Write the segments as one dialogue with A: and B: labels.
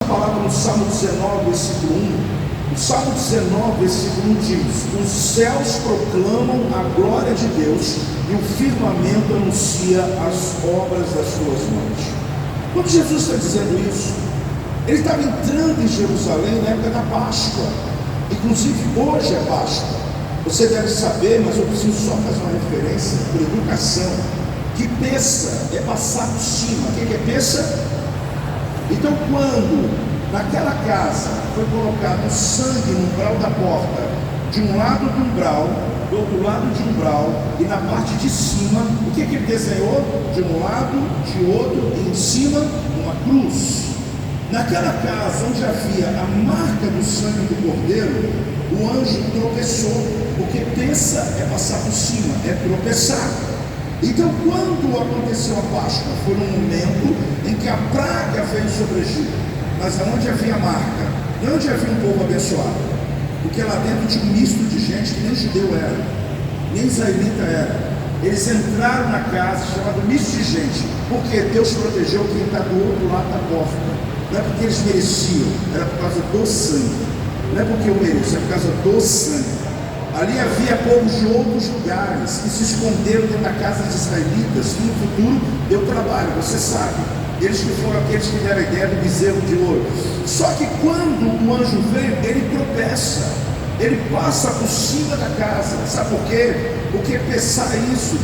A: palavra no Salmo 19, versículo 1. O Salmo 19, versículo 1 diz: os céus proclamam a glória de Deus e o firmamento anuncia as obras das suas mãos. Quando Jesus está dizendo isso, ele estava entrando em Jerusalém na época da Páscoa. Inclusive hoje é Páscoa. Você deve saber, mas eu preciso só fazer uma referência por educação, que peça é passar por cima. O que é peça? Então, quando naquela casa foi colocado o sangue no umbral da porta, de um lado do umbral, do outro lado de umbral, e na parte de cima, o que ele desenhou? De um lado, de outro, e em cima, uma cruz. Naquela casa onde havia a marca do sangue do cordeiro, o anjo tropeçou, porque peça é passar por cima, é tropeçar. Então, quando aconteceu a Páscoa, foi um momento em que a praga veio sobre o Egito, mas aonde havia a marca, não onde havia um povo abençoado, porque lá dentro tinha um misto de gente que nem judeu era, nem israelita era. Eles entraram na casa, chamado misto de gente, porque Deus protegeu quem está do outro lado da porta. Não é porque eles mereciam, era por causa do sangue. Não é porque eu mereço, é por causa do sangue. Ali havia povos de outros lugares que se esconderam dentro da casa dos israelitas, que no futuro deu trabalho, você sabe. Eles que foram aqueles que deram a ideia do bezerro de ouro. Só que quando o anjo veio, ele tropeça, ele passa por cima da casa. Sabe por quê? Porque peça isso,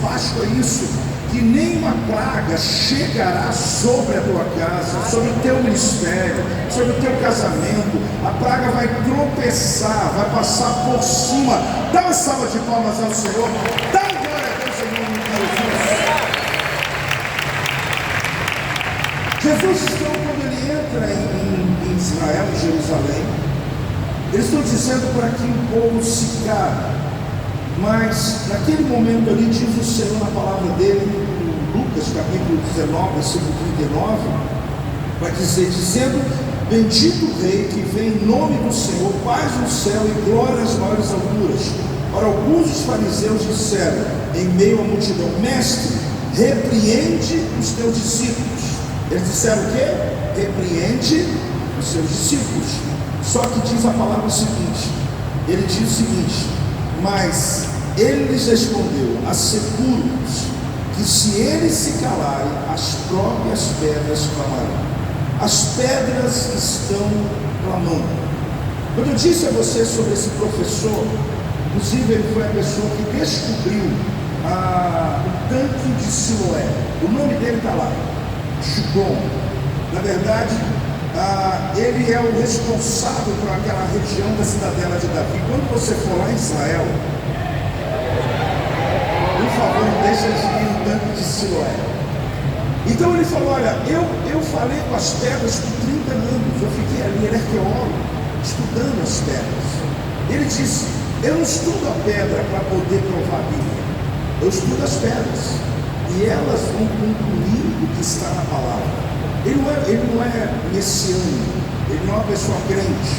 A: Páscoa isso, que nenhuma praga chegará sobre a tua casa, sobre o teu ministério, sobre o teu casamento. A praga vai tropeçar, vai passar por cima. Dá uma salva de palmas ao Senhor, dá glória a Deus em nome de Jesus. Jesus, então, quando ele entra em Israel, em Jerusalém, eles estão dizendo para que o povo se cale. Mas naquele momento ali, diz o Senhor na palavra dele, em Lucas capítulo 19, versículo 39, vai dizer, dizendo: bendito o rei que vem em nome do Senhor, paz no céu e glória nas maiores alturas. Ora, alguns dos fariseus disseram, em meio à multidão: mestre, repreende os teus discípulos. Eles disseram o quê? Repreende os seus discípulos. Só que diz a palavra o seguinte, ele diz o seguinte: mas ele lhes respondeu: asseguro-vos que se eles se calarem, as próprias pedras clamarão. As pedras estão clamando. Quando eu disse a você sobre esse professor, inclusive ele foi a pessoa que descobriu o tanque de Siloé. O nome dele está lá, Shubom. Na verdade, ele é o responsável por aquela região da cidadela de Davi. Quando você for lá em Israel, por favor, não deixe eles ir no tanque de Siloé. Então ele falou: olha, eu falei com as pedras por 30 anos, eu fiquei ali, ele é arqueólogo, estudando as pedras. Ele disse: eu não estudo a pedra para poder provar a Bíblia, eu estudo as pedras, e elas vão concluir o que está na palavra. Ele não é messiânico, ele não é uma pessoa crente,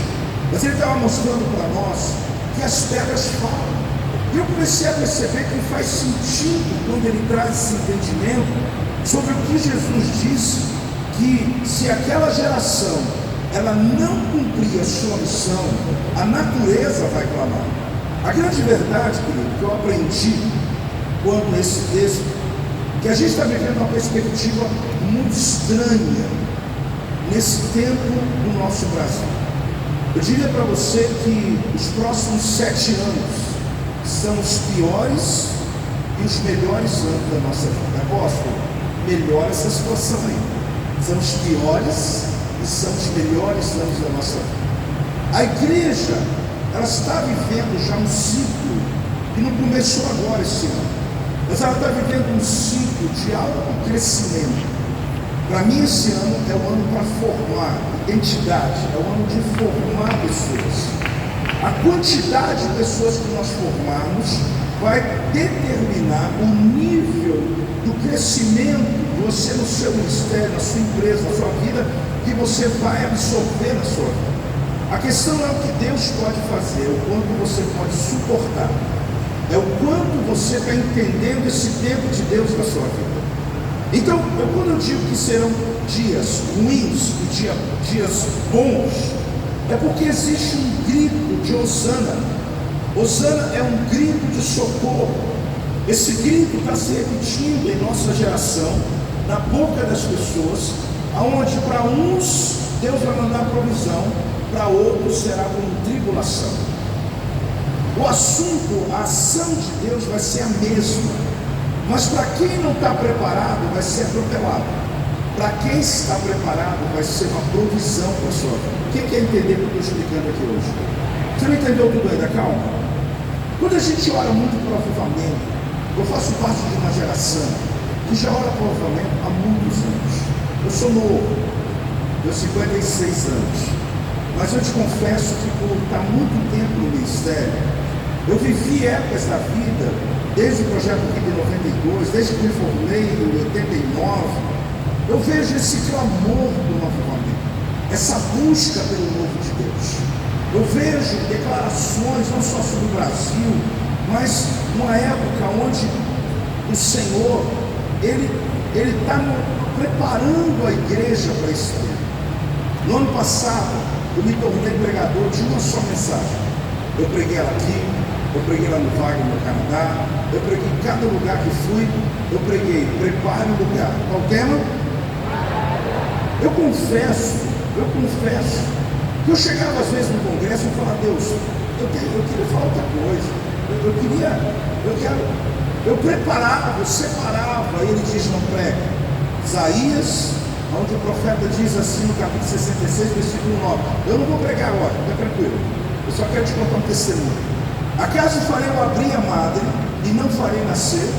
A: mas ele estava mostrando para nós que as pedras falam. E eu comecei a perceber que faz sentido quando ele traz esse entendimento sobre o que Jesus disse, que se aquela geração ela não cumprir a sua missão, a natureza vai clamar. A grande verdade, querido, que eu aprendi quando nesse texto, que a gente está vivendo uma perspectiva muito estranha nesse tempo do nosso Brasil. Eu diria para você que os próximos 7 anos são os piores e os melhores anos da nossa vida. Apóstolo, melhora essa situação aí. São os piores e são os melhores anos da nossa vida. A igreja, ela está vivendo já um ciclo que não começou agora esse ano, mas ela está vivendo um ciclo de alto crescimento. Para mim, esse ano é o ano para formar identidade, é o ano de formar pessoas. A quantidade de pessoas que nós formarmos vai determinar o nível do crescimento de você no seu ministério, na sua empresa, na sua vida, que você vai absorver na sua vida. A questão não é o que Deus pode fazer, é o quanto você pode suportar. É o quanto você está entendendo esse tempo de Deus na sua vida. Então, quando eu digo que serão dias ruins e dias bons, é porque existe um grito de Hosana. Hosana é um grito de socorro. Esse grito está se repetindo em nossa geração, na boca das pessoas, aonde para uns Deus vai mandar provisão, para outros será com tribulação. O assunto, a ação de Deus vai ser a mesma, mas para quem não está preparado vai ser atropelado. Para quem está preparado vai ser uma provisão para a sua vida. Quem quer entender o que eu estou explicando aqui hoje? Você não entendeu tudo ainda? Calma. Quando a gente ora muito para o avivamento, eu faço parte de uma geração que já ora para o avivamento há muitos anos. Eu sou novo, tenho 56 anos, mas eu te confesso que por estar muito tempo no ministério, eu vivi épocas da vida, desde o projeto aqui de 92, desde que me formei em 89, eu vejo esse clamor do avivamento, essa busca pelo novo de Deus. Eu vejo declarações não só sobre o Brasil, mas numa época onde o Senhor, Ele está preparando a igreja para esse tempo. No ano passado, eu me tornei pregador de uma só mensagem. Eu preguei ela aqui, eu preguei lá no Wagner, no Canadá, eu preguei em cada lugar que fui, eu preguei, prepare o lugar. Qual o tema? Eu confesso, que eu chegava às vezes no congresso e falava, Deus, eu queria falar outra coisa, eu preparava, eu separava, e ele diz, não prega. Isaías, onde o profeta diz assim no capítulo 66, versículo 9, eu não vou pregar agora, fica tranquilo, eu só quero te contar um testemunho. Acaso farei eu abrir a madre e não farei nascer?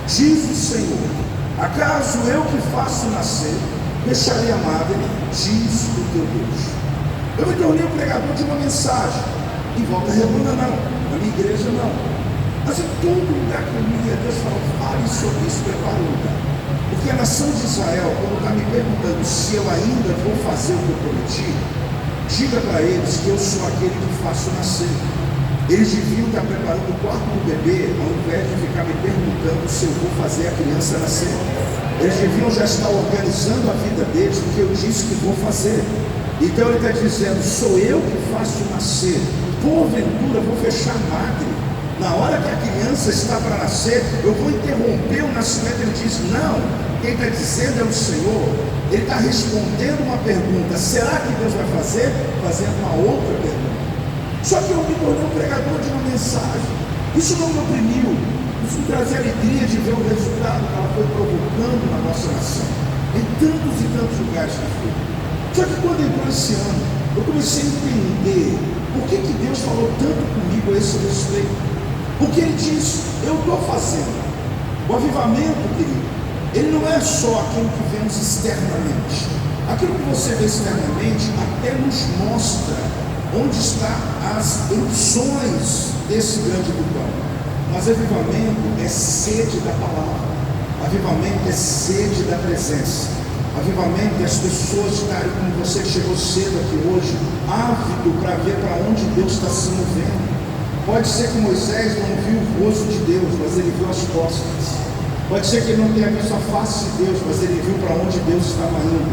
A: Diz o Senhor. Acaso eu que faço nascer, deixarei a madre? Diz o teu Deus. Eu me tornei um pregador de uma mensagem. Em Volta Redonda não, na minha igreja não. Mas em todo lugar que eu ia, Deus falou, fale sobre isso, prepare o lugar. Porque a nação de Israel, quando está me perguntando se eu ainda vou fazer o que eu prometi, diga para eles que eu sou aquele que faço nascer. Eles deviam estar preparando o quarto do bebê, ao invés de ficar me perguntando se eu vou fazer a criança nascer. Eles deviam já estar organizando a vida deles, porque eu disse que vou fazer. Então ele está dizendo, sou eu que faço nascer. Porventura vou fechar a madre. Na hora que a criança está para nascer, eu vou interromper o nascimento. Ele diz, não, quem está dizendo é o Senhor. Ele está respondendo uma pergunta, será que Deus vai fazer? Fazendo uma outra pergunta. Só que eu me tornei um pregador de uma mensagem. Isso não me oprimiu, isso me trazia alegria de ver o resultado que ela foi provocando na nossa nação, em tantos e tantos lugares que fui. Só que quando entrou esse ano, eu comecei a entender por que Deus falou tanto comigo a esse respeito. Porque Ele diz, eu estou fazendo. O avivamento, querido, ele não é só aquilo que vemos externamente. Aquilo que você vê externamente até nos mostra onde estão as erupções desse grande vulcão. Mas avivamento é sede da palavra, avivamento é sede da presença, avivamento é as pessoas estarem como você que chegou cedo aqui hoje, ávido para ver para onde Deus está se movendo. Pode ser que Moisés não viu o rosto de Deus, mas ele viu as costas. Pode ser que ele não tenha visto a face de Deus, mas ele viu para onde Deus estava indo.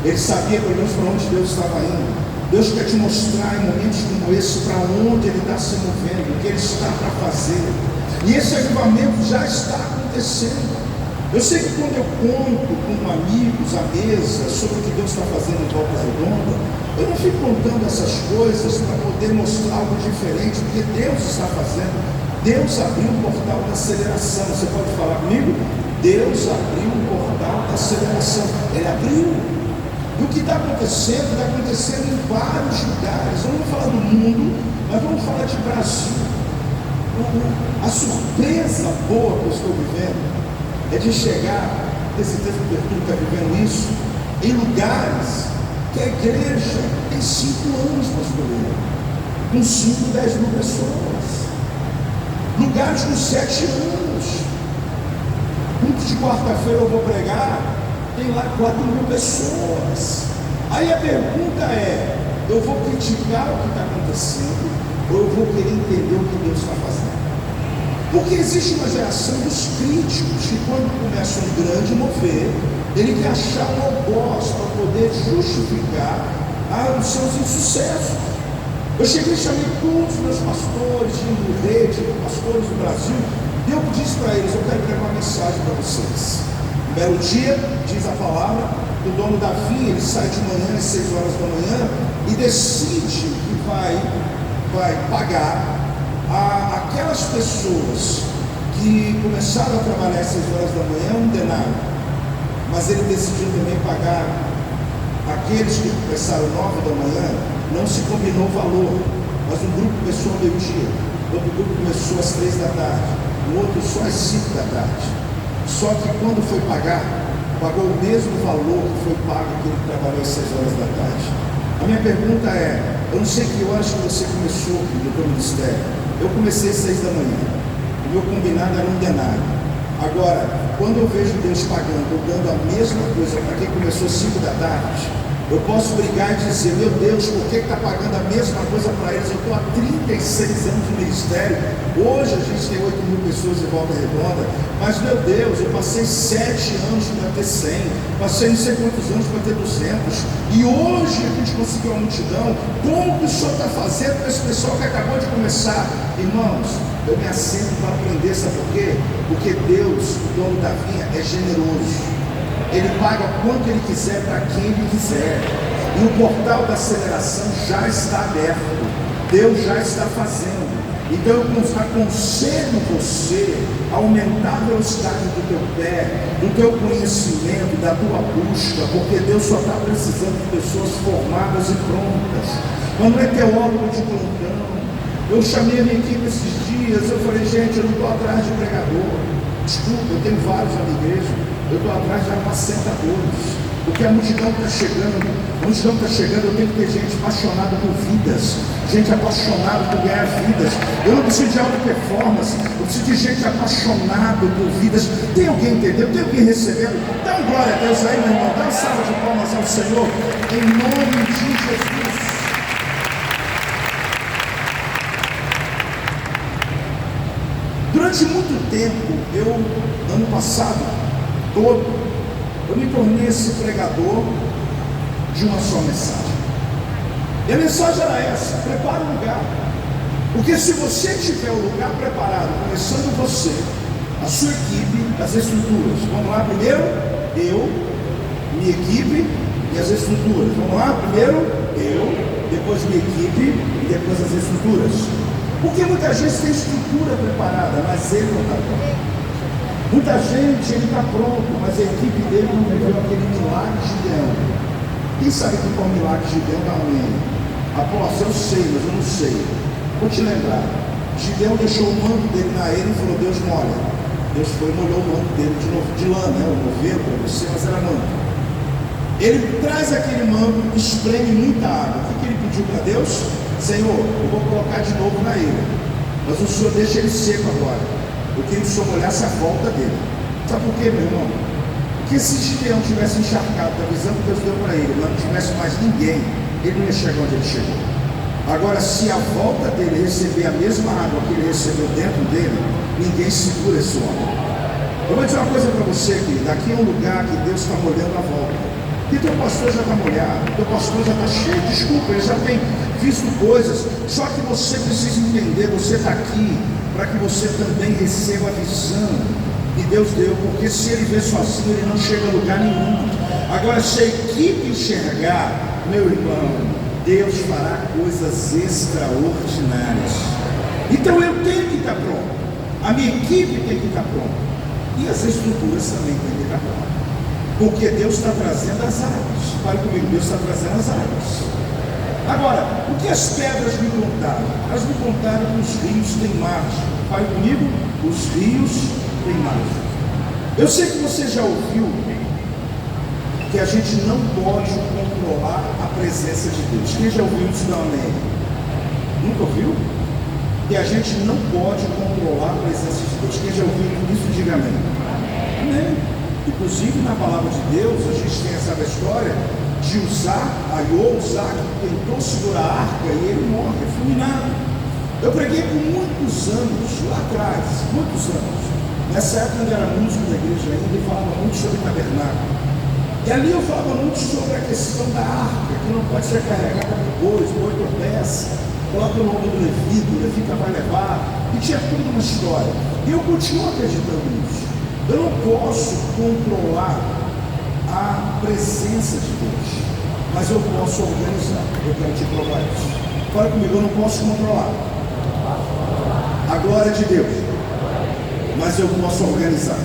A: Ele sabia pelo menos para onde Deus estava indo. Deus quer te mostrar em momentos como esse para onde Ele está se movendo, o que Ele está para fazer. E esse avivamento já está acontecendo. Eu sei que quando eu conto com amigos à mesa sobre o que Deus está fazendo em Volta Redonda, eu não fico contando essas coisas para poder mostrar algo diferente, porque Deus está fazendo. Deus abriu o portal da aceleração. Você pode falar comigo? Deus abriu o portal da aceleração. Ele abriu. E o que está acontecendo em vários lugares. Eu não vou falar do mundo, mas vamos falar de Brasil. A surpresa boa que eu estou vivendo é de chegar, esse tempo que eu está vivendo isso, em lugares que a igreja tem 5 anos, pastor, com 5, 10 mil pessoas. Lugares com 7 anos. Culto de quarta-feira eu vou pregar, tem lá 4 mil pessoas. Aí a pergunta é, eu vou criticar o que está acontecendo, ou eu vou querer entender o que Deus está fazendo? Porque existe uma geração dos críticos, que quando começa um grande mover, Ele quer achar um algoz para poder justificar os seus insucessos. Eu cheguei e chamei todos os meus pastores de rede, pastores do Brasil, e eu disse para eles: eu quero pregar uma mensagem para vocês. Um belo dia, diz a palavra, o dono da vinha, ele sai de manhã às 6 horas da manhã e decide que vai pagar aquelas pessoas que começaram a trabalhar às 6 horas da manhã um denário, mas ele decidiu também pagar aqueles que começaram 9 da manhã. Não se combinou o valor, mas um grupo começou ao meio-dia, outro grupo começou às 3 da tarde, o outro só às 5 da tarde. Só que quando foi pagar, pagou o mesmo valor que foi pago aquele que trabalhou às 6 horas da tarde. A minha pergunta é: eu não sei que horas que você começou no teu ministério. Eu comecei às 6 da manhã, o meu combinado era um denário. Agora, quando eu vejo Deus pagando ou dando a mesma coisa para quem começou às 5 da tarde, eu posso brigar e dizer: meu Deus, por que está pagando a mesma coisa para eles? Eu estou há 36 anos de ministério, hoje a gente tem 8.000 pessoas em Volta Redonda, mas meu Deus, eu passei 7 anos para ter 100, passei não sei quantos anos para ter 200, e hoje a gente conseguiu uma multidão. Como que o Senhor está fazendo para esse pessoal que acabou de começar? Irmãos, eu me assento para aprender, sabe por quê? Porque Deus, o dono da vinha, é generoso. Ele paga quanto Ele quiser para quem Ele quiser. E o portal da aceleração já está aberto. Deus já está fazendo. Então eu aconselho você a aumentar a velocidade do teu pé, do teu conhecimento, da tua busca, porque Deus só está precisando de pessoas formadas e prontas. Mas não é teólogo de plantão. Eu chamei a minha equipe esses dias, eu falei: gente, eu não estou atrás de pregador. Desculpa, eu tenho vários na minha igreja. Eu estou atrás de apacentadores, porque a multidão está chegando, eu tenho que ter gente apaixonada por vidas, gente apaixonada por ganhar vidas. Eu não preciso de alta performance, eu preciso de gente apaixonada por vidas. Tem alguém entendendo? Tem alguém recebendo? Dá uma glória a Deus aí, meu irmão, dá uma salva de palmas ao Senhor, em nome de Jesus. Durante muito tempo, ano passado todo, eu me tornei esse pregador de uma só mensagem. E a mensagem era essa: prepara o lugar. Porque se você tiver o lugar preparado, começando você, a sua equipe, as estruturas. Vamos lá, primeiro eu, minha equipe e as estruturas. Vamos lá, primeiro eu, depois minha equipe e depois as estruturas. Porque muita gente tem estrutura preparada, mas ele não está pronto. Muita gente, ele está pronto, mas a equipe dele não viveu aquele milagre de Gideão. Quem sabe que foi o milagre de Gideão? Dá um amém. Apóstolo, eu sei, mas eu não sei. Vou te lembrar. Gideão deixou o manto dele na ele e falou: Deus molha. Deus foi e molhou o manto dele de novo, de lã, né? O novelo para você, mas era manto. Ele traz aquele manto, espreme muita água. O que ele pediu para Deus? Senhor, eu vou colocar de novo na ilha, mas o Senhor deixa ele seco agora. Eu queria que o Senhor molhasse a volta dele. Sabe por quê, meu irmão? Porque se Gideão tivesse encharcado da visão que Deus deu para ele, mas não tivesse mais ninguém, ele não ia chegar onde ele chegou. Agora, se a volta dele receber a mesma água que ele recebeu dentro dele, ninguém segura esse homem. Eu vou dizer uma coisa para você aqui: daqui é um lugar que Deus está molhando a volta. E teu pastor já está molhado, teu pastor já está cheio. Desculpa, ele já tem visto coisas. Só que você precisa entender, você está aqui para que você também receba a visão que Deus deu, porque se ele vê sozinho, ele não chega a lugar nenhum. Agora, se a equipe enxergar, meu irmão, Deus fará coisas extraordinárias. Então eu tenho que estar pronto, a minha equipe tem que estar pronta, e as estruturas também têm que estar prontas, porque Deus está trazendo as águas. Fale comigo, Deus está trazendo as águas. Agora, o que as pedras me contaram? Elas me contaram que os rios têm margem. Fale comigo, os rios têm margem. Eu sei que você já ouviu que a gente não pode controlar a presença de Deus. Quem já ouviu isso? Dá um amém. Nunca ouviu? Que a gente não pode controlar a presença de Deus. Quem já ouviu isso, diga amém. Amém. Inclusive na palavra de Deus, a gente tem essa história de Uzá, que tentou segurar a arca e ele morre, é fulminado. Eu preguei por muitos anos, lá atrás, muitos anos. Nessa época eu era músico da igreja ainda e falava muito sobre tabernáculo. E ali eu falava muito sobre a questão da arca, que não pode ser carregada por bois, boi tropeça, coloca o nome do levita, o levita vai levar, e tinha toda uma história. E eu continuo acreditando nisso. Eu não posso controlar a presença de Deus, mas eu posso organizar. Eu quero te provar isso. Fala comigo, eu não posso controlar a glória de Deus, mas eu posso organizar.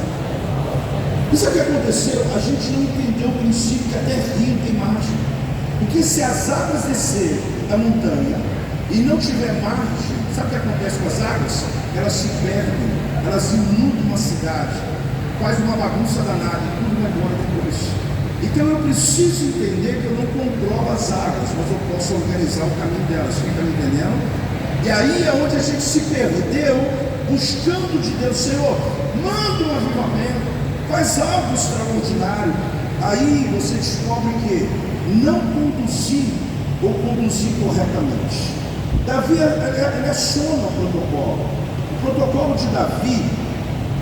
A: Isso é que aconteceu, a gente não entendeu o princípio que até rio tem margem. Porque se as águas descerem da montanha e não tiver margem, sabe o que acontece com as águas? Elas se perdem, elas inundam uma cidade, faz uma bagunça danada e tudo vai embora depois. Então eu preciso entender que eu não controlo as águas, mas eu posso organizar o caminho delas. Quem está me entendendo? E aí é onde a gente se perdeu, buscando de Deus, Senhor, manda um avivamento, faz algo extraordinário. Aí você descobre que não conduzir ou conduzir corretamente. Davi, ele aciona o protocolo. O protocolo de Davi,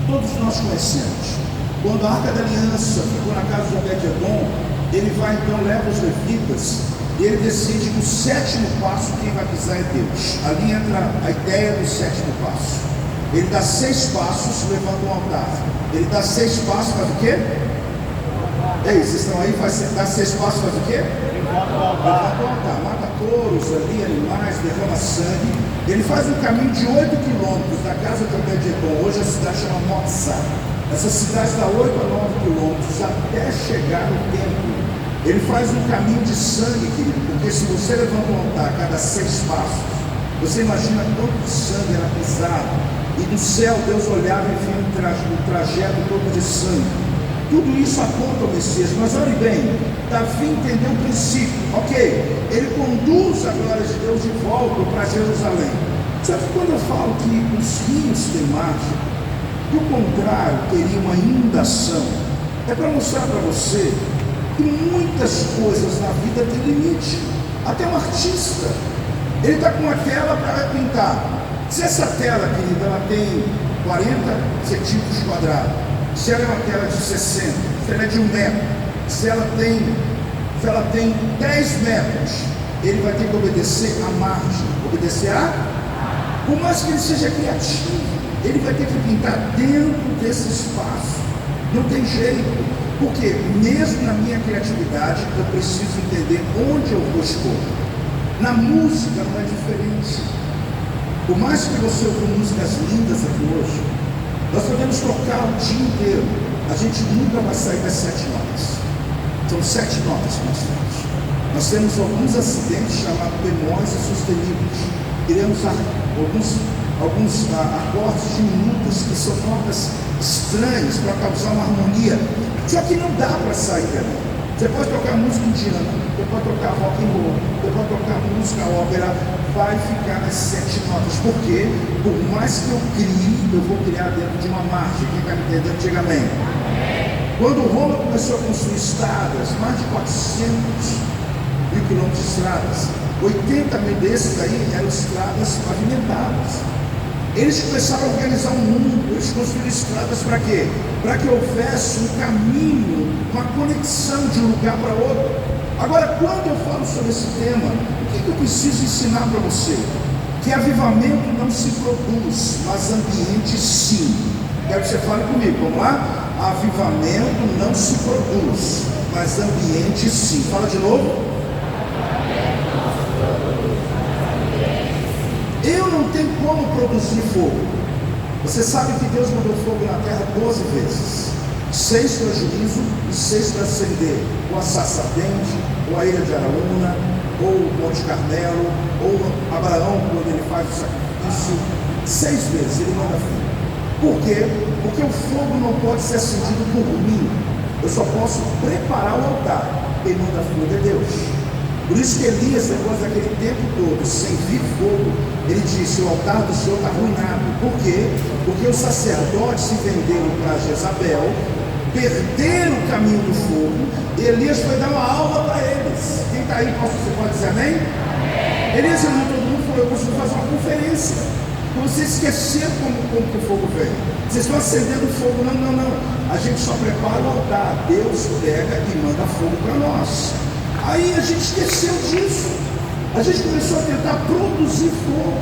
A: todos nós conhecemos. Quando a Arca da Aliança ficou na casa de Obed-Edom, ele vai então, leva os levitas, e ele decide que o sétimo passo, quem vai pisar é Deus. Ali entra a ideia do sétimo passo. Ele dá 6 passos, levanta um altar. Ele dá 6 passos, faz o quê? Ei, vocês estão aí? Dá 6 passos, faz o quê? Levanta o altar. Mata touros ali, animais, derrama sangue. Ele faz um caminho de 8 quilômetros da casa de Obed-Edom. Hoje a cidade chama Motzá. Essa cidade dá 8 a 9 quilômetros até chegar no templo. Ele faz um caminho de sangue, querido, porque se você levanta um altar a cada 6 passos, você imagina quanto sangue era pisado. E do céu Deus olhava e via um trajeto todo de sangue. Tudo isso aponta o Messias. Mas olhe bem, Davi entendeu o princípio. Ok, ele conduz a glória de Deus de volta para Jerusalém. Só que quando eu falo que os rios têm margem, do contrário, teria uma inundação. É para mostrar para você que muitas coisas na vida têm limite. Até um artista, ele está com uma tela para pintar. Se essa tela, querida, ela tem 40 centímetros quadrados, se ela é uma tela de 60, se ela é de 1 metro, se ela tem 10 metros, ele vai ter que obedecer à margem, obedecer a... Por mais que ele seja criativo, ele vai ter que pintar dentro desse espaço. Não tem jeito, porque mesmo na minha criatividade, eu preciso entender onde eu vou expor. Na música não é diferente. Por mais que você ouça músicas lindas aqui hoje, nós podemos tocar o dia inteiro, a gente nunca vai sair das 7 notas. São 7 notas que nós temos. Nós temos alguns acidentes chamados bemóis e susteníveis. Queremos alguns acordes diminutos que são notas estranhas para causar uma harmonia. Só que não dá para sair dela. Você pode tocar música indiana, você pode tocar rock and roll, você pode tocar música ópera, vai ficar nas 7 notas. Por quê? Por mais que eu crie, eu vou criar dentro de uma margem. Quem está me entendendo, diga amém. Quando Roma começou a construir estradas, mais de 400 mil quilômetros de estradas, 80 mil desses aí eram estradas pavimentadas. Eles começaram a organizar o mundo, eles construíram estradas para quê? Para que houvesse um caminho, uma conexão de um lugar para outro. Agora, quando eu falo sobre esse tema, o que eu preciso ensinar para você? Que avivamento não se produz, mas ambiente sim. Quero que você fale comigo, vamos lá? Avivamento não se produz, mas ambiente sim. Fala de novo. Eu não tenho como produzir fogo. Você sabe que Deus mandou fogo na terra 12 vezes. 6 para juízo e 6 para acender. Ou a sarça ardente, ou a ilha de Araúna, ou o Monte Carmelo, ou Abraão, quando ele faz o sacrifício. 6 vezes ele manda fogo. Por quê? Porque o fogo não pode ser acendido por mim. Eu só posso preparar o altar. Quem manda fogo é Deus. Por isso que Elias, depois daquele tempo todo, sem vir fogo, ele disse: o altar do Senhor está arruinado. Por quê? Porque os sacerdotes se venderam para Jezabel, perderam o caminho do fogo, e Elias foi dar uma aula para eles. Quem está aí, você pode dizer amém? Elias chamou todo mundo e falou: eu preciso fazer uma conferência. Vocês esqueceram como que o fogo vem. Vocês estão acendendo o fogo. Não. A gente só prepara o altar. Deus pega e manda fogo para nós. Aí a gente esqueceu disso. A gente começou a tentar produzir fogo,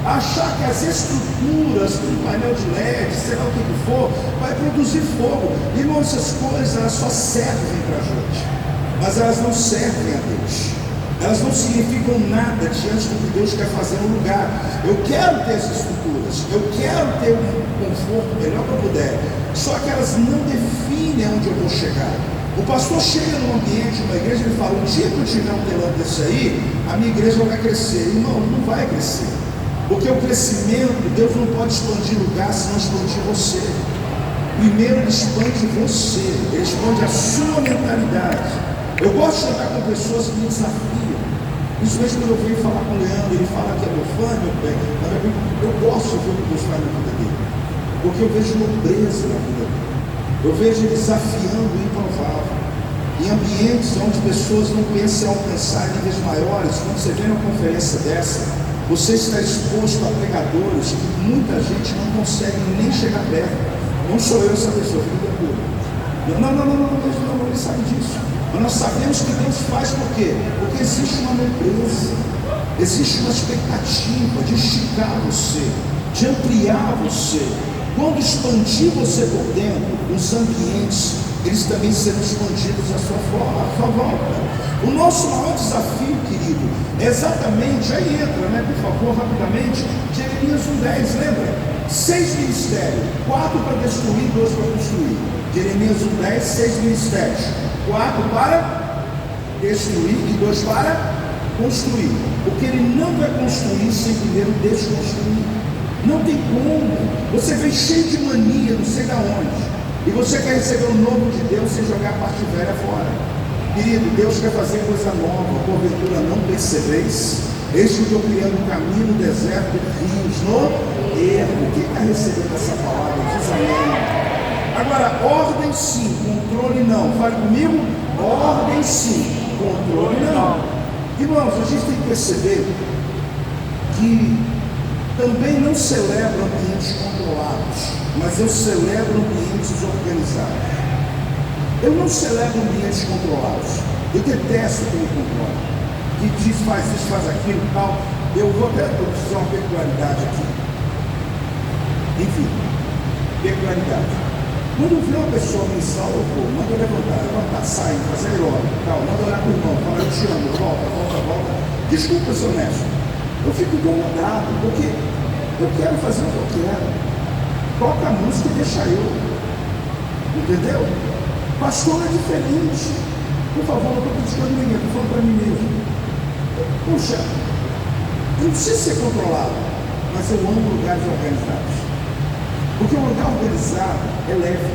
A: a achar que as estruturas do painel de LED, sei lá o que for, vai produzir fogo. Irmão, essas coisas elas só servem para a gente, mas elas não servem a Deus. Elas não significam nada diante do que Deus quer fazer no lugar. Eu quero ter essas estruturas, eu quero ter um conforto melhor que eu puder, só que elas não definem onde eu vou chegar. O pastor chega num ambiente, uma igreja, ele fala: um dia que eu tiver um telão desse aí, a minha igreja vai crescer. Irmão, não vai crescer, porque o crescimento, Deus não pode expandir lugar se não expandir você. Primeiro ele expande você, ele expande a sua mentalidade. Eu gosto de andar com pessoas que me desafiam. Isso mesmo, quando eu venho falar com o Leandro, ele fala que é meu fã, meu bem. Eu gosto de ver o que Deus faz na vida dele, porque eu vejo nobreza na vida dele. Eu vejo ele desafiando o improvável. Em ambientes onde pessoas não pensam em alcançar níveis maiores, quando você vem numa conferência dessa, você está exposto a pregadores que muita gente não consegue nem chegar perto. Não sou eu essa pessoa, fica tranquilo. Não, ele sabe disso. Mas nós sabemos que Deus faz por quê? Porque existe uma nobreza, existe uma expectativa de esticar você, de ampliar você. Quando expandir você por dentro, os ambientes, eles também serão expandidos à sua volta. O nosso maior desafio, querido, é exatamente, aí entra, por favor, rapidamente, Jeremias 1:10, lembra? 6 ministérios, 4 para destruir, 2 para construir. Jeremias 1:10, 6 ministérios, 4 para destruir e 2 para construir. Porque ele não vai construir sem primeiro desconstruir. Não tem como. Você vem cheio de mania, não sei de onde, e você quer receber o novo de Deus sem jogar a parte velha fora. Querido, Deus quer fazer coisa nova, porventura não percebeis? Eis que estou criando um caminho no deserto, rios no ermo. Quem está recebendo essa palavra? Diz amém. Agora, ordem sim, controle não. Fale comigo. Ordem sim, controle não. Irmãos, a gente tem que perceber que também não celebro ambientes controlados, mas eu celebro ambientes organizados. Eu não celebro ambientes controlados. Eu detesto quem me controla, que diz faz isso, faz aquilo e tal. Eu vou até dizer uma peculiaridade aqui. Enfim, peculiaridade. Quando vê uma pessoa ministrar o louvor, manda levantar, sair, fazer hora, tal, manda olhar para o irmão, fala: eu te amo, volta. Desculpa ser honesto. Eu fico incomodado, porque eu quero fazer o que eu quero. Toca a música e deixa eu. Entendeu? Pastor é diferente. Por favor, não estou criticando ninguém, estou falando para mim mesmo. Puxa, eu não preciso ser controlado, mas eu amo lugares organizados. Porque um lugar organizado é leve,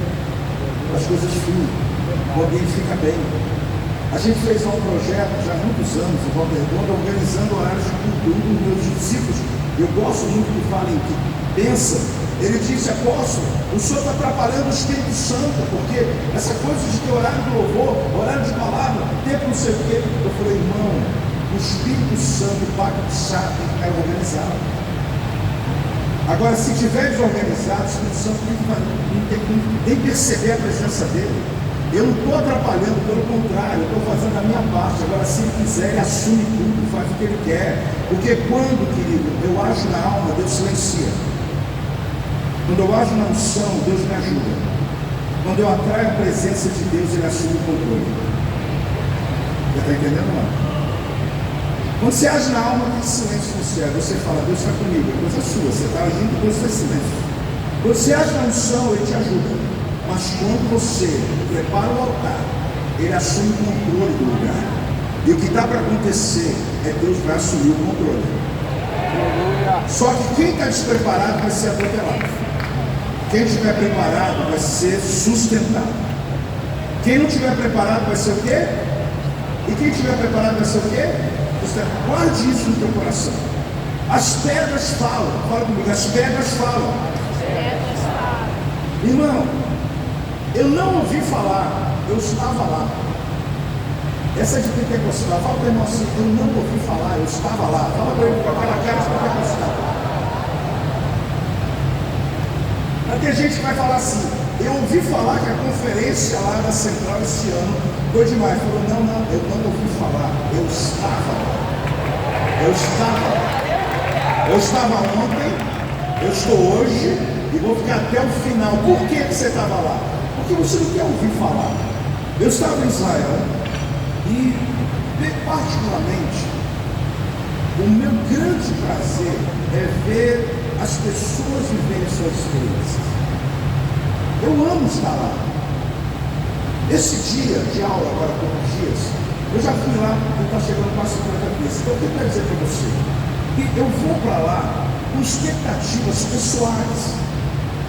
A: as coisas fluem, o ambiente fica bem. A gente fez um projeto já há muitos anos, em Volta Redonda, organizando horários de culto. Um dos meus discípulos, eu gosto muito que falem, que pensa, ele disse: apóstolo, o senhor está atrapalhando o Espírito Santo, porque essa coisa de ter horário de louvor, horário de palavra, tempo não sei o quê. Eu falei: irmão, o Espírito Santo, o pacto de chá, tem que ficar organizado. Agora, se estiver desorganizado, o Espírito Santo não tem nem perceber a presença dele. Eu não estou atrapalhando, pelo contrário, eu estou fazendo a minha parte. Agora, se ele quiser, ele assume tudo, faz o que ele quer. Porque quando, querido, eu ajo na alma, Deus silencia. Quando eu ajo na unção, Deus me ajuda. Quando eu atraio a presença de Deus, ele assume o controle. Já está entendendo, não? Quando você age na alma, tem silêncio no céu. Você fala: Deus está comigo, é coisa sua. Você está indo, Deus faz silêncio. Quando você age na unção, ele te ajuda. Mas quando você prepara o altar, ele assume o controle do lugar. E o que está para acontecer é que Deus vai assumir o controle. Só que quem está despreparado vai ser atropelado. Quem estiver preparado vai ser sustentado. Quem não estiver preparado vai ser o quê? E quem estiver preparado vai ser o quê? Guarde isso no teu coração. As pedras falam. Fala comigo, as pedras falam. Irmão, eu não ouvi falar, eu estava lá. Essa é de pentecostal. Fala para o irmão assim: eu não ouvi falar, eu estava lá. Fala para ele com aquela cara de pentecostal. Mas tem gente que vai falar assim: eu ouvi falar que a conferência lá da Central esse ano foi demais. Falou: não, eu não ouvi falar, eu estava lá. Eu estava ontem, eu estou hoje e vou ficar até o final. Por que você estava lá? Porque você não quer ouvir falar. Eu estava em Israel e, particularmente, o meu grande prazer é ver as pessoas viverem suas experiências. Eu amo estar lá. Esse dia de aula, agora há poucos dias, eu já fui lá e está chegando quase 50 vezes. Então, o que eu quero dizer para você? Que eu vou para lá com expectativas pessoais.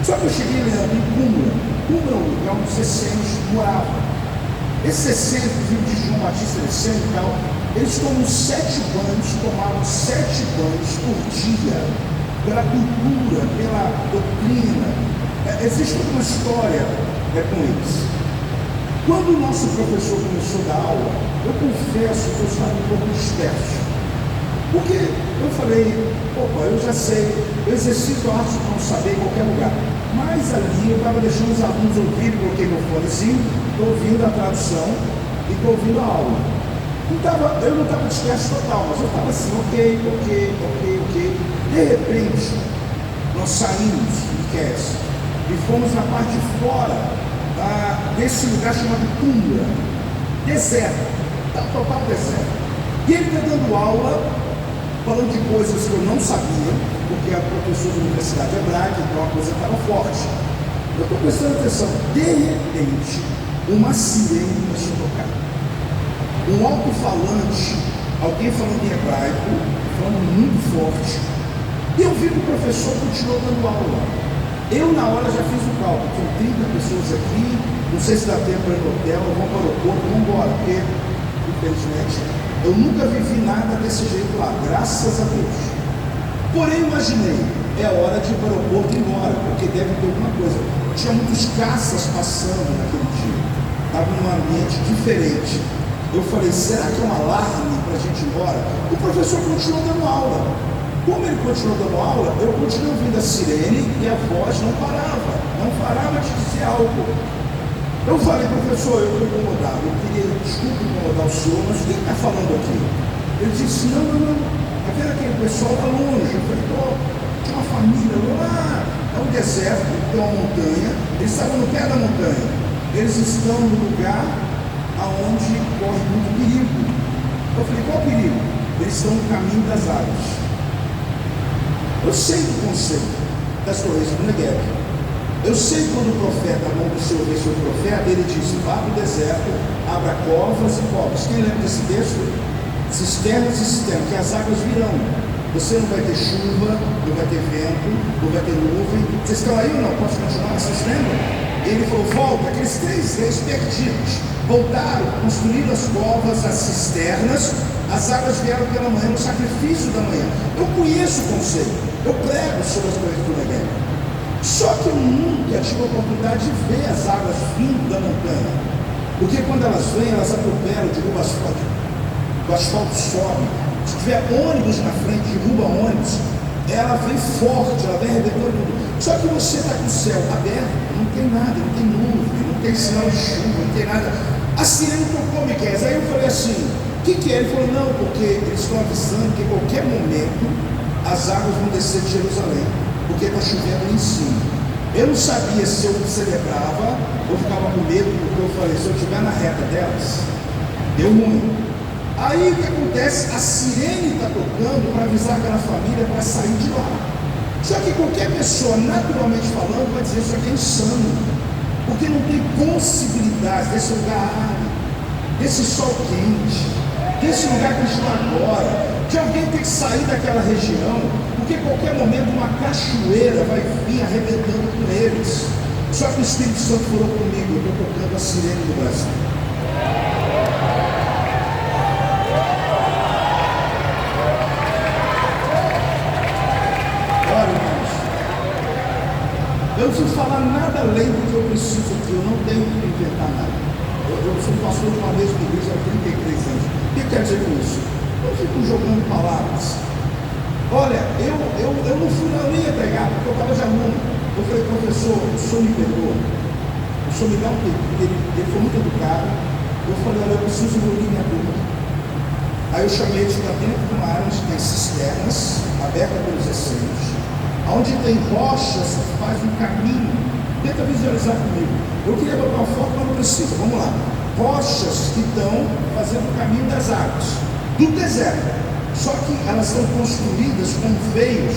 A: Só que eu cheguei em Cumra. Cumra é um lugar onde os essênios moravam. Esses essênios, filho de João Batista Essênio e tal, eles tomam 7 banhos, tomavam 7 banhos por dia, pela cultura, pela doutrina. Existe uma história com eles. Quando o nosso professor começou a dar aula, eu confesso que eu estava um pouco disperso. Porque eu falei: opa, eu já sei, eu exercito a arte de não saber em qualquer lugar. Mas ali eu estava deixando os alunos ouvirem, coloquei meu fonezinho, estou ouvindo a tradução e estou ouvindo a aula. Eu não estava disperso total, mas eu estava assim: ok. De repente, nós saímos de Kess e fomos na parte de fora desse lugar chamado Cumra, deserto, total deserto. E ele está dando aula, falando de coisas que eu não sabia, porque a professora da universidade é hebraica, então a coisa estava forte. Eu estou prestando atenção. De repente, uma sirene começou a tocar. Um alto-falante, alguém falando em hebraico, falando muito forte. E eu vi que o professor continuou dando aula. Eu, na hora, já fiz o cálculo. Tem 30 pessoas aqui, não sei se dá tempo para ir no hotel, vamos para o aeroporto, vamos embora, porque, infelizmente, eu nunca vivi nada desse jeito lá, graças a Deus. Porém, imaginei, é hora de ir para o aeroporto e ir embora, porque deve ter alguma coisa. Tinha muitos caças passando naquele dia, estava num ambiente diferente. Eu falei: será que é um alarme para a gente ir embora? O professor continuou dando aula. Como ele continuou dando aula, eu continuei ouvindo a sirene e a voz não parava de dizer algo. Eu falei: professor, eu estou incomodado, eu queria, desculpa incomodar o senhor, mas o que está falando aqui? Ele disse: não, está vendo aquele pessoal lá longe? Eu falei: tinha uma família lá, é um deserto, tem uma montanha, eles estavam no pé da montanha, eles estão no lugar aonde corre muito perigo. Eu falei: qual perigo? Eles estão no caminho das águas. Eu sei do conceito das correntes do Negev. Eu sei quando o profeta, a mão do Senhor veio sobre o profeta, ele disse: vá para o deserto, abra covas e covas. Quem lembra desse texto? Cisternas e cisternas, que as águas virão. Você não vai ter chuva, não vai ter vento, não vai ter nuvem. Vocês estão aí ou não? Posso continuar? Vocês lembram? Ele falou: volta. Aqueles 3 reis perdidos voltaram, construíram as covas, as cisternas. As águas vieram pela manhã, no sacrifício da manhã. Eu conheço o conceito, eu prego sobre as coisas do Negev. Só que eu nunca tive a oportunidade de ver as águas vindo da montanha, porque quando elas vêm, elas atropelam, derrubam asfalto, o asfalto sobe. Se tiver ônibus na frente, derruba ônibus, ela vem forte, ela vem arrebentando tudo. Só que você está com o céu aberto, não tem nada, não tem nuvem, não tem sinal de chuva, não tem nada. A sirene tocou, Miqueias. Aí eu falei assim: o que é? Ele falou: não, porque eles estão avisando que em qualquer momento as águas vão descer de Jerusalém, porque está chovendo lá em cima. Eu não sabia se eu celebrava ou ficava com medo, porque eu falei: se eu estiver na reta delas, deu ruim. Aí o que acontece? A sirene está tocando para avisar aquela família para sair de lá. Só que qualquer pessoa, naturalmente falando, vai dizer: isso aqui é insano, porque não tem possibilidade desse lugar árido, desse sol quente, desse lugar que está agora, de alguém ter que sair daquela região, porque em qualquer momento uma cachoeira vai vir arrebentando com eles. Só que o Espírito Santo falou comigo: eu estou tocando a sirene do Brasil. Olha, irmãos, eu não preciso falar nada além do que eu preciso aqui, eu não tenho que inventar nada. Eu sou pastor de uma mesma igreja há 33 anos. O que quer dizer com isso? Eu fico jogando palavras. Olha, eu não fui, eu nem ia pregar, porque eu estava de aluno. Eu falei, professor, o senhor me perdoa? O senhor me dá um tempo? Ele foi muito educado. Eu falei, olha, eu preciso engolir minha dúvida. Aí eu chamei eles para dentro de uma área onde tem cisternas, aberta pelos essênios, onde tem rochas que faz um caminho. Tenta visualizar comigo. Eu queria botar uma foto, mas não precisa. Vamos lá. Rochas que estão fazendo o caminho das águas, do deserto. Só que elas são construídas com veios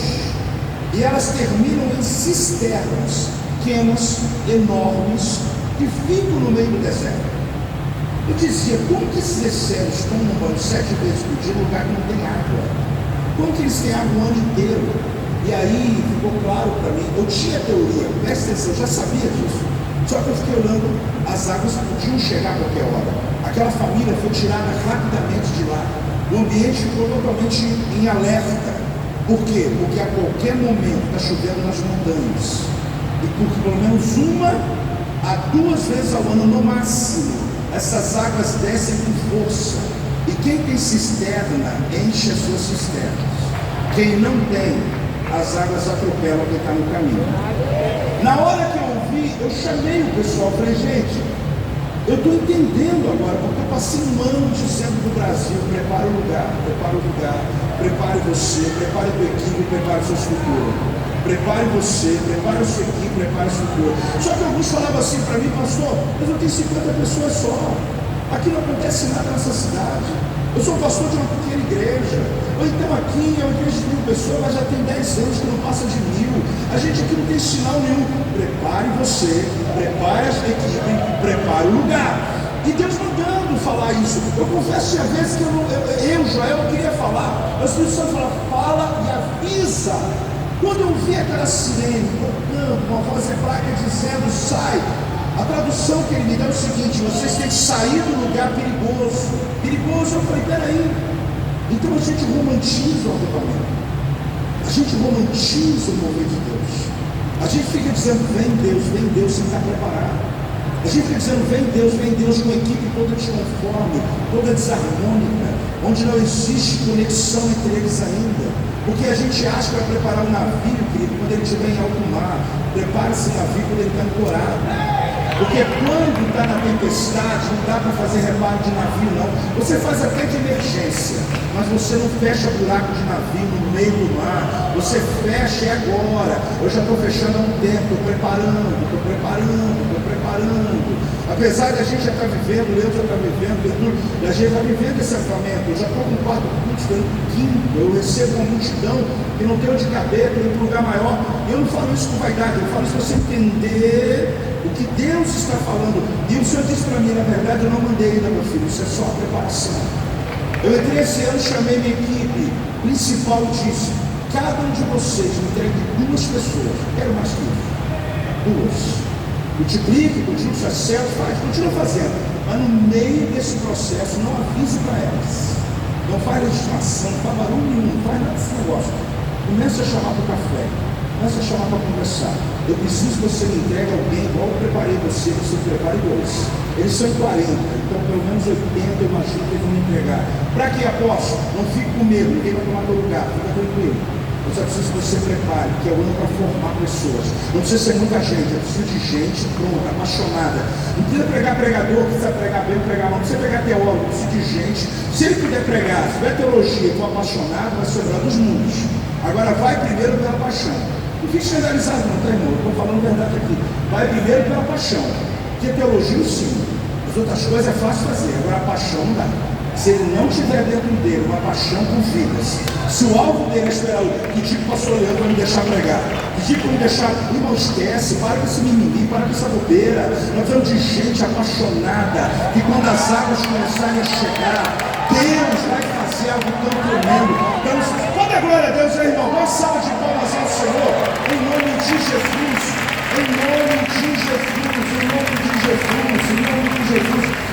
A: e elas terminam em cisternas pequenas, enormes, que ficam no meio do deserto. Eu dizia, como que esses essênios tomam banho 7 vezes por dia num lugar que não tem água? Como que eles têm água o ano inteiro? E aí ficou claro para mim, eu tinha teoria, presta atenção, eu já sabia disso. Só que eu fiquei olhando, as águas podiam chegar a qualquer hora. Aquela família foi tirada rapidamente de lá. O ambiente ficou totalmente em alerta. Por quê? Porque a qualquer momento está chovendo nas montanhas. E porque pelo menos 1 a 2 vezes ao ano no máximo, essas águas descem com força. E quem tem cisterna, enche as suas cisternas. Quem não tem, as águas atropelam quem está no caminho. Na hora que eu ouvi, eu chamei o pessoal, falei, gente, eu estou entendendo agora, porque eu passei um ano dizendo para o Brasil, prepare o lugar, prepare você, prepare a tua equipe, prepare a sua estrutura. Prepare você, prepare a sua equipe, prepare a sua estrutura. Só que alguns falavam assim para mim, pastor, mas eu tenho 50 pessoas só. Aqui não acontece nada nessa cidade. Eu sou pastor de uma pequena igreja. Ou então aqui é uma igreja de 1000 pessoas, mas já tem 10 anos que não passa de 1000. A gente aqui não tem sinal nenhum. Prepare você, prepare a equipe, prepare o lugar. E Deus mandando falar isso. Eu confesso que às vezes que Joel, eu queria falar. Mas o Espírito Santo fala e avisa. Quando eu vi aquela sirene tocando, uma voz hebraica dizendo, sai. A tradução que ele me deu é o seguinte, vocês têm que sair do lugar perigoso. Perigoso, eu falei, peraí. Então a gente romantiza o avivamento. A gente romantiza o mover de Deus. A gente fica dizendo, vem Deus sem estar preparado. A gente fica dizendo, vem Deus com uma equipe toda desconforme, toda desarmônica, onde não existe conexão entre eles ainda. Porque a gente acha que vai preparar um navio, querido, quando ele estiver em alto mar. Prepare-se navio quando ele está ancorado. Porque quando está na tempestade, não dá para fazer reparo de navio, não. Você faz até de emergência, mas você não fecha buraco de navio no meio do mar. Você fecha agora. Eu já estou fechando há um tempo, estou preparando. Apesar de a gente já estar vivendo, eu já está vivendo, e a gente está vivendo esse avivamento. Eu já estou com 4 cultos, estou indo 5. Eu recebo uma multidão que não tem onde caber, tem um lugar maior. Eu não falo isso com vaidade, eu falo isso para você entender o que Deus está falando. E o Senhor disse para mim, na verdade, eu não mandei ainda, meu filho, isso é só a preparação. Eu entrei esse ano, chamei minha equipe principal e disse, cada um de vocês me entregue 2 pessoas, quero mais que isso, 2. Multiplique, continue o sucesso, continua fazendo, mas no meio desse processo não avise para elas, não faz legislação, não faz barulho nenhum, não faz nada desse negócio. Começa a chamar para o café, começa a chamar para conversar. Eu preciso que você me entregue alguém igual eu preparei você prepare 2. Eles são 40, então pelo menos 80 eu imagino que eles vão me entregar. Para que, apóstolo? Não fique com medo, ninguém vai tomar teu lugar, fica tranquilo. Eu só preciso que você prepare, que é o ano para formar pessoas. Não precisa ser muita gente, eu preciso de gente pronta, apaixonada. Não precisa pregar pregador, precisa pregar bem, pregar mal. Não precisa pregar teólogo, precisa de gente. Se ele puder pregar, se tiver teologia, for apaixonado, vai ser o melhor dos mundos. Agora vai primeiro pela paixão. Não fique escandalizado não, tá, irmão? Eu estou falando a verdade aqui. Vai primeiro pela paixão. Porque teologia sim. As outras coisas é fácil fazer, agora a paixão não dá. Se ele não tiver dentro dele uma paixão com vidas, se o alvo dele é esperar que tipo pastor Leandro vai me deixar pregar, que tipo vai me deixar, irmão, esquece, para com esse mimimi, para com essa bobeira. Nós estamos de gente apaixonada, que quando as águas começarem a chegar, Deus vai fazer algo tão tremendo. Então, toda a glória a Deus, irmão, dá uma salva de palmas ao Senhor, em nome de Jesus, em nome de Jesus, em nome de Jesus, em nome de Jesus.